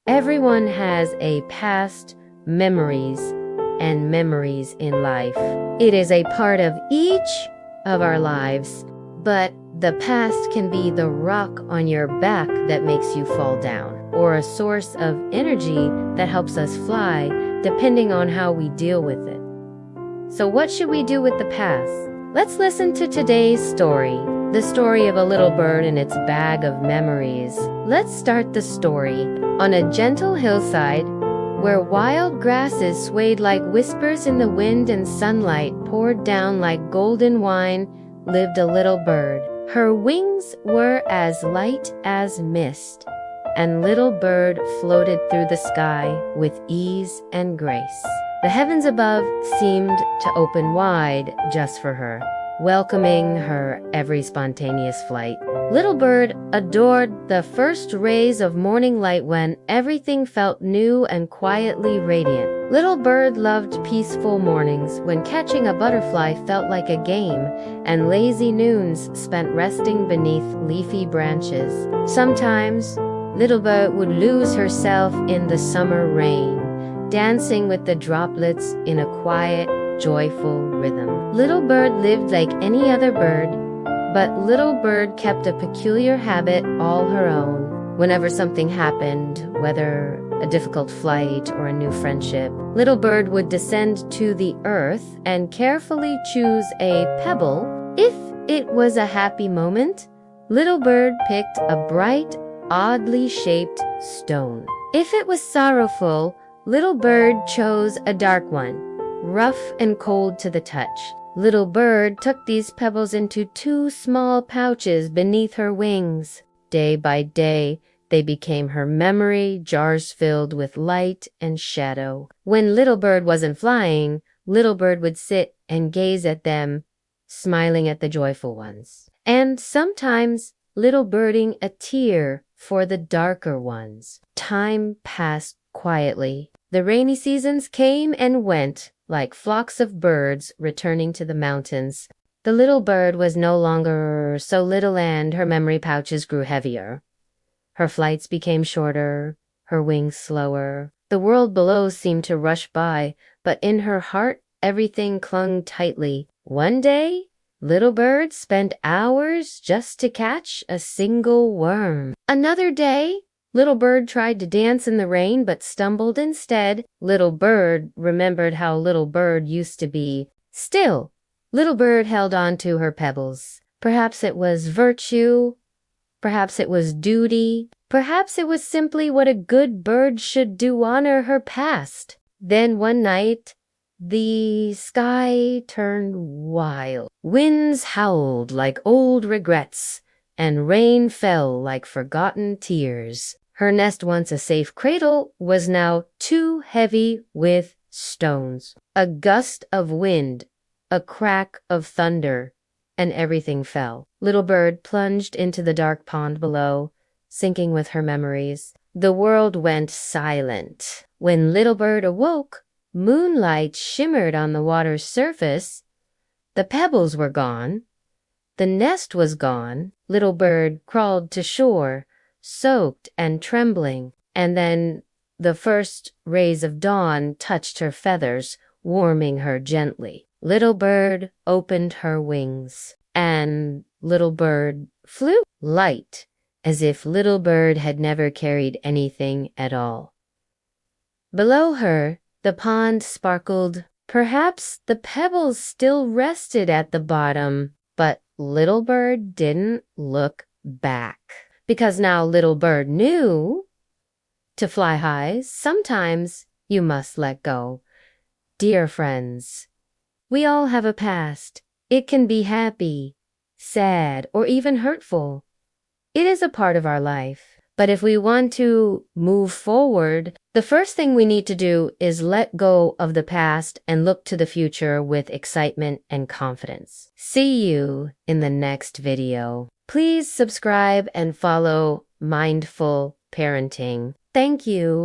Everyone has a past, memories, and memories in life. It is a part of each of our lives, but the past can be the rock on your back that makes you fall down, or a source of energy that helps us fly, depending on how we deal with it. So what should we do with the past? Let's listen to today's story, the story of a little bird and its bag of memories. Let's start the story. On a gentle hillside, where wild grasses swayed like whispers in the wind and sunlight poured down like golden wine, lived a little bird. Her wings were as light as mist, and little bird floated through the sky with ease and grace. The heavens above seemed to open wide just for her, welcoming her every spontaneous flight. Little bird adored the first rays of morning light when everything felt new and quietly radiant. Little bird loved peaceful mornings when catching a butterfly felt like a game, and lazy noons spent resting beneath leafy branches. Sometimes, little bird would lose herself in the summer rain, dancing with the droplets in a quiet, joyful rhythm. Little bird lived like any other bird, but little bird kept a peculiar habit all her own. Whenever something happened, whether a difficult flight or a new friendship, little bird would descend to the earth and carefully choose a pebble. If it was a happy moment, little bird picked a bright, oddly shaped stone. If it was sorrowful, little bird chose a dark one, rough and cold to the touch. Little bird took these pebbles into 2 small pouches beneath her wings. Day by day, they became her memory jars filled with light and shadow. When little bird wasn't flying, little bird would sit and gaze at them, smiling at the joyful ones, and sometimes little birding a tear for the darker ones. Time passed quietly. The rainy seasons came and went like flocks of birds returning to the mountains. The little bird was no longer so little, and her memory pouches grew heavier. Her flights became shorter, her wings slower. The world below seemed to rush by, but in her heart everything clung tightly. One day, little bird spent hours just to catch a single worm. Another day, little bird tried to dance in the rain but stumbled instead. Little bird remembered how little bird used to be. Still, little bird held on to her pebbles. Perhaps it was virtue, perhaps it was duty, perhaps it was simply what a good bird should do, honor her past. Then one night, the sky turned wild. Winds howled like old regrets, and rain fell like forgotten tears. Her nest, once a safe cradle, was now too heavy with stones. A gust of wind, a crack of thunder, and everything fell. Little bird plunged into the dark pond below, sinking with her memories. The world went silent. When little bird awoke, moonlight shimmered on the water's surface. The pebbles were gone. The nest was gone. Little bird crawled to shore, soaked and trembling, and then the first rays of dawn touched her feathers, warming her gently. Little bird opened her wings, and little bird flew light, as if little bird had never carried anything at all. Below her, the pond sparkled. Perhaps the pebbles still rested at the bottom, but little bird didn't look back. Because now little bird knew, to fly high, sometimes you must let go. Dear friends, we all have a past. It can be happy, sad, or even hurtful. It is a part of our life. But if we want to move forward, the first thing we need to do is let go of the past and look to the future with excitement and confidence. See you in the next video. Please subscribe and follow Mindful Parenting. Thank you.